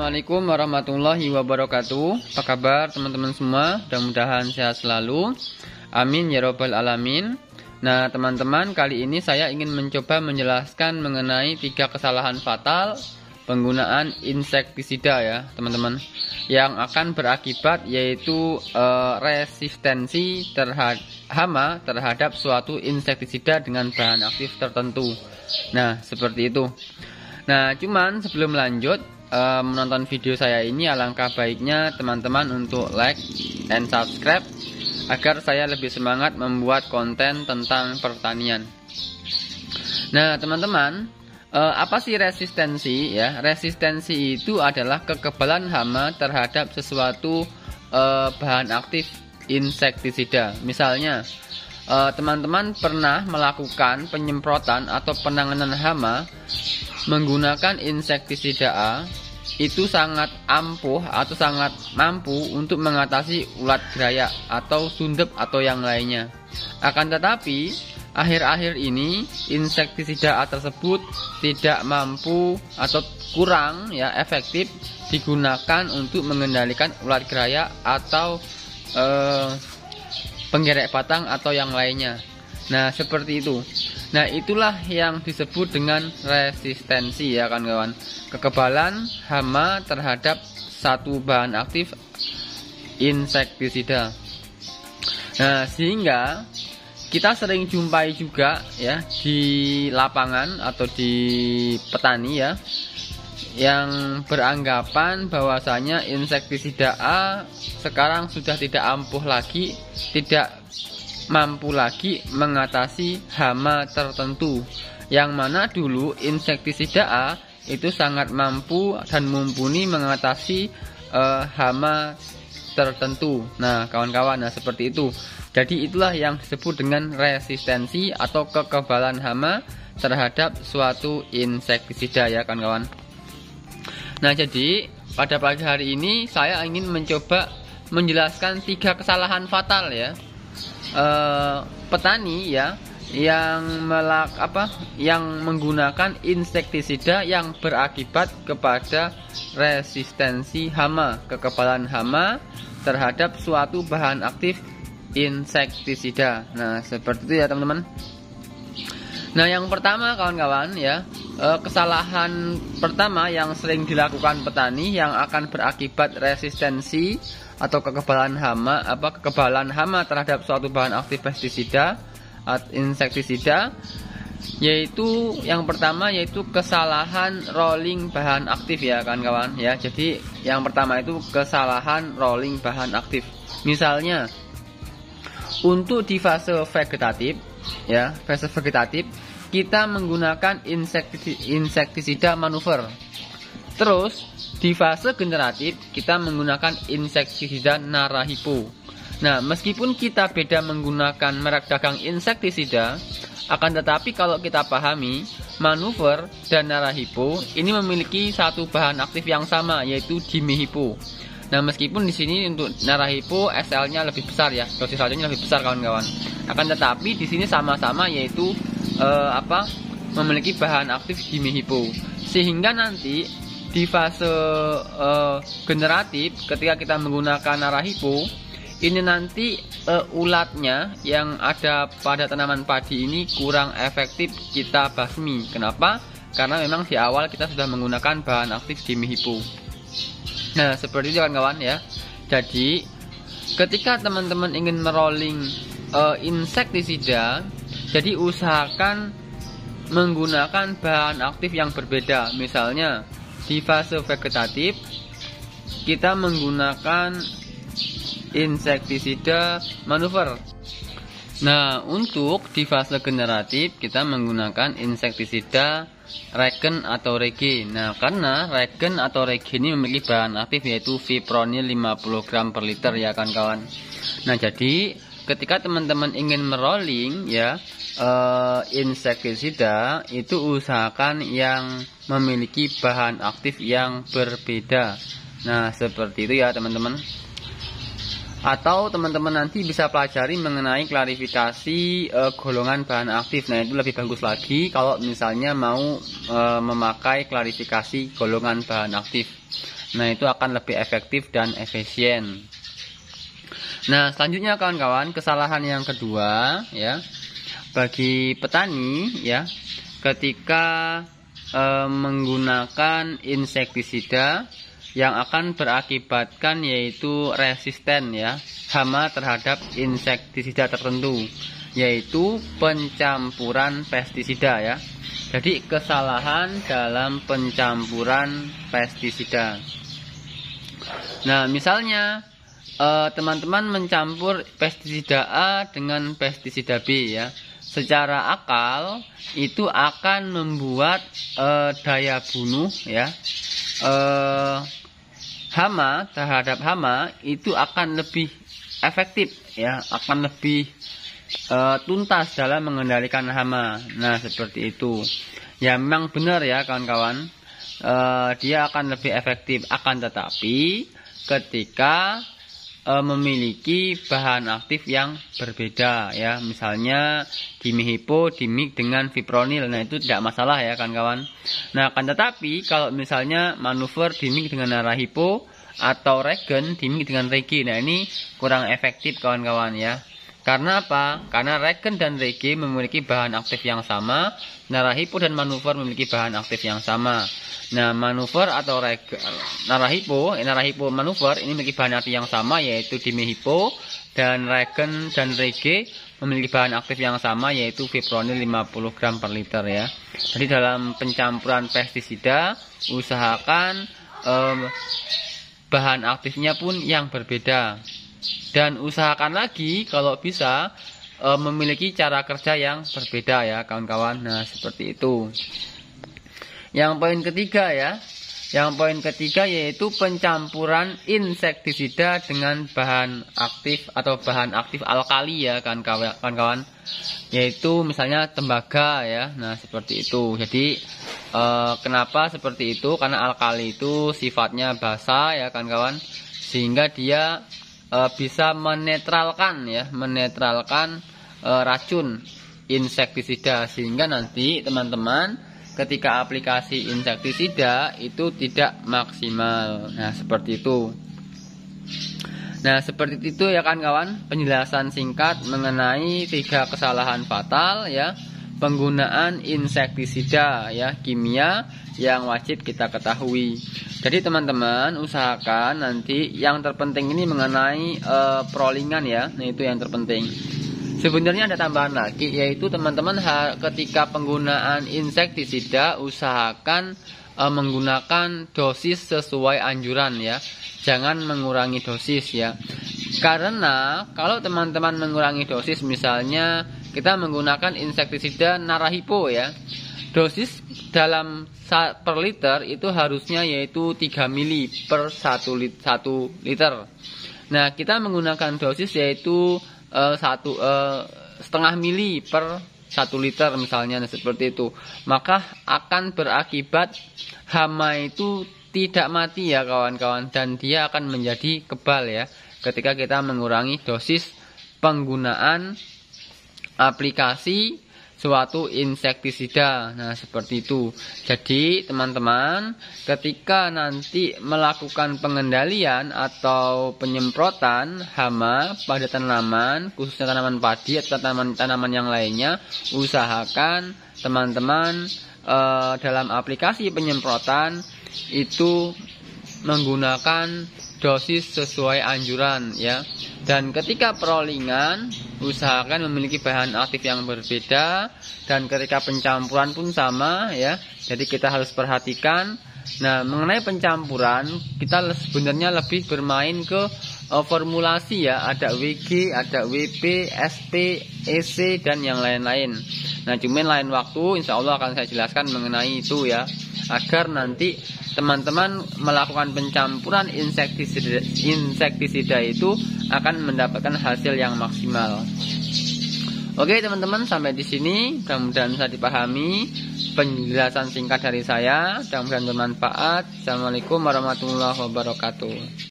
Assalamualaikum warahmatullahi wabarakatuh. Apa kabar teman-teman semua? Mudah-mudahan sehat selalu. Amin ya robbal alamin. Nah teman-teman, kali ini saya ingin mencoba menjelaskan mengenai 3 kesalahan fatal penggunaan insektisida ya teman-teman, yang akan berakibat yaitu resistensi terhadap hama terhadap suatu insektisida dengan bahan aktif tertentu. Nah seperti itu. Nah cuman sebelum lanjut menonton video saya ini, alangkah baiknya teman-teman untuk like dan subscribe agar saya lebih semangat membuat konten tentang pertanian. Nah teman-teman, apa sih resistensi ya? Resistensi itu adalah kekebalan hama terhadap sesuatu bahan aktif insektisida. Misalnya teman-teman pernah melakukan penyemprotan atau penanganan hama menggunakan insektisida A, itu sangat ampuh atau sangat mampu untuk mengatasi ulat gerayak atau sundep atau yang lainnya. Akan tetapi akhir-akhir ini insektisida A tersebut tidak mampu atau kurang ya efektif digunakan untuk mengendalikan ulat gerayak atau penggerek batang atau yang lainnya. Nah seperti itu. Nah itulah yang disebut dengan resistensi ya kawan-kawan. Kekebalan hama terhadap satu bahan aktif insektisida. Nah sehingga kita sering jumpai juga ya di lapangan atau di petani ya, yang beranggapan bahwasanya insektisida A sekarang sudah tidak ampuh lagi, tidak mampu lagi mengatasi hama tertentu, yang mana dulu insektisida A itu sangat mampu dan mumpuni mengatasi hama tertentu. Nah kawan-kawan, nah seperti itu. Jadi itulah yang disebut dengan resistensi atau kekebalan hama terhadap suatu insektisida ya kawan-kawan. Nah jadi pada pagi hari ini saya ingin mencoba menjelaskan 3 kesalahan fatal ya petani ya yang menggunakan insektisida yang berakibat kepada resistensi hama, kekebalan hama terhadap suatu bahan aktif insektisida. Nah seperti itu ya teman-teman. Nah yang pertama kawan-kawan ya, kesalahan pertama yang sering dilakukan petani yang akan berakibat resistensi atau kekebalan hama terhadap suatu bahan aktif pestisida atau insektisida, yaitu yang pertama yaitu kesalahan rolling bahan aktif ya kawan-kawan ya. Jadi yang pertama itu kesalahan rolling bahan aktif. Misalnya untuk di fase vegetatif ya, fase vegetatif kita menggunakan insektisida manuver. Terus di fase generatif kita menggunakan insektisida Narahipo. Nah meskipun kita beda menggunakan merek dagang insektisida, akan tetapi kalau kita pahami manuver dan Narahipo ini memiliki satu bahan aktif yang sama, yaitu dimehipo. Nah meskipun di sini untuk Narahipo SL-nya lebih besar ya, dosis racunnya lebih besar kawan-kawan. Akan tetapi di sini sama-sama yaitu memiliki bahan aktif dimehipo. Sehingga nanti di fase generatif ketika kita menggunakan Narahipo ini nanti ulatnya yang ada pada tanaman padi ini kurang efektif kita basmi. Kenapa? Karena memang di awal kita sudah menggunakan bahan aktif dimehipo. Nah seperti itu kawan-kawan ya. Jadi ketika teman-teman ingin merolling insektisida, jadi usahakan menggunakan bahan aktif yang berbeda. Misalnya di fase vegetatif kita menggunakan insektisida manuver. Nah untuk di fase generatif kita menggunakan insektisida regen atau rege. Nah karena regen atau rege ini memiliki bahan aktif yaitu fipronil 50 gram per liter ya kawan-kawan. Nah jadi ketika teman-teman ingin merolling ya insektisida, itu usahakan yang memiliki bahan aktif yang berbeda. Nah seperti itu ya teman-teman. Atau teman-teman nanti bisa pelajari mengenai klarifikasi golongan bahan aktif. Nah itu lebih bagus lagi kalau misalnya mau memakai klarifikasi golongan bahan aktif. Nah, itu akan lebih efektif dan efisien. Nah, selanjutnya kawan-kawan, kesalahan yang kedua ya, bagi petani ya, ketika menggunakan insektisida yang akan berakibatkan yaitu resisten ya, hama terhadap insektisida tertentu, yaitu pencampuran pestisida ya. Jadi kesalahan dalam pencampuran pestisida. Nah, misalnya teman-teman mencampur pestisida A dengan pestisida B ya. Secara akal itu akan membuat daya bunuh ya, hama terhadap hama itu akan lebih efektif ya, akan lebih tuntas dalam mengendalikan hama. Nah, seperti itu ya, memang benar ya kawan-kawan, dia akan lebih efektif. Akan tetapi ketika memiliki bahan aktif yang berbeda ya, misalnya dimihipo dimik dengan fipronil, nah itu tidak masalah ya kawan-kawan. Nah, akan tetapi kalau misalnya manuver dimik dengan narahipo atau regen dimik dengan regi, nah ini kurang efektif kawan-kawan ya. Karena apa? Karena regen dan regi memiliki bahan aktif yang sama, narahipo dan manuver memiliki bahan aktif yang sama. Nah, manuver atau narahipo manuver ini memiliki bahan aktif yang sama, yaitu dimihipo, dan regen dan rege memiliki bahan aktif yang sama, yaitu fipronil 50 gram per liter ya. Jadi dalam pencampuran pestisida usahakan bahan aktifnya pun yang berbeda, dan usahakan lagi kalau bisa memiliki cara kerja yang berbeda ya kawan-kawan. Nah, seperti itu. Yang poin ketiga ya, yang poin ketiga yaitu pencampuran insektisida dengan bahan aktif atau bahan aktif alkali ya kawan-kawan, yaitu misalnya tembaga ya. Nah, seperti itu. Jadi kenapa seperti itu? Karena alkali itu sifatnya basa ya kawan-kawan, sehingga dia bisa menetralkan racun insektisida, sehingga nanti teman-teman ketika aplikasi insektisida itu tidak maksimal. Nah, seperti itu. Nah, seperti itu ya kawan-kawan, penjelasan singkat mengenai 3 kesalahan fatal ya, penggunaan insektisida ya, kimia yang wajib kita ketahui. Jadi teman-teman usahakan nanti yang terpenting ini mengenai perolingan ya. Nah, itu yang terpenting. Sebenarnya ada tambahan lagi, yaitu teman-teman ketika penggunaan insektisida usahakan menggunakan dosis sesuai anjuran ya, jangan mengurangi dosis ya. Karena kalau teman-teman mengurangi dosis, misalnya kita menggunakan insektisida narahipo ya, dosis dalam per liter itu harusnya yaitu 3 mili per 1 liter. Nah, kita menggunakan dosis yaitu setengah mili per 1 liter misalnya, seperti itu. Maka akan berakibat hama itu tidak mati ya kawan-kawan, dan dia akan menjadi kebal ya ketika kita mengurangi dosis penggunaan aplikasi suatu insektisida. Nah, seperti itu. Jadi teman-teman ketika nanti melakukan pengendalian atau penyemprotan hama pada tanaman, khususnya tanaman padi atau tanaman yang lainnya, usahakan teman-teman dalam aplikasi penyemprotan itu menggunakan dosis sesuai anjuran ya. Dan ketika perolingan usahakan memiliki bahan aktif yang berbeda, dan ketika pencampuran pun sama ya. Jadi kita harus perhatikan. Nah, mengenai pencampuran kita sebenarnya lebih bermain ke formulasi ya, ada WG, ada WP, SP, EC dan yang lain-lain. Nah, cuman lain waktu insya Allah akan saya jelaskan mengenai itu ya, agar nanti teman-teman melakukan pencampuran insektisida itu akan mendapatkan hasil yang maksimal. Oke teman-teman, sampai di sini mudah-mudahan bisa dipahami penjelasan singkat dari saya, mudah-mudahan bermanfaat. Assalamualaikum warahmatullahi wabarakatuh.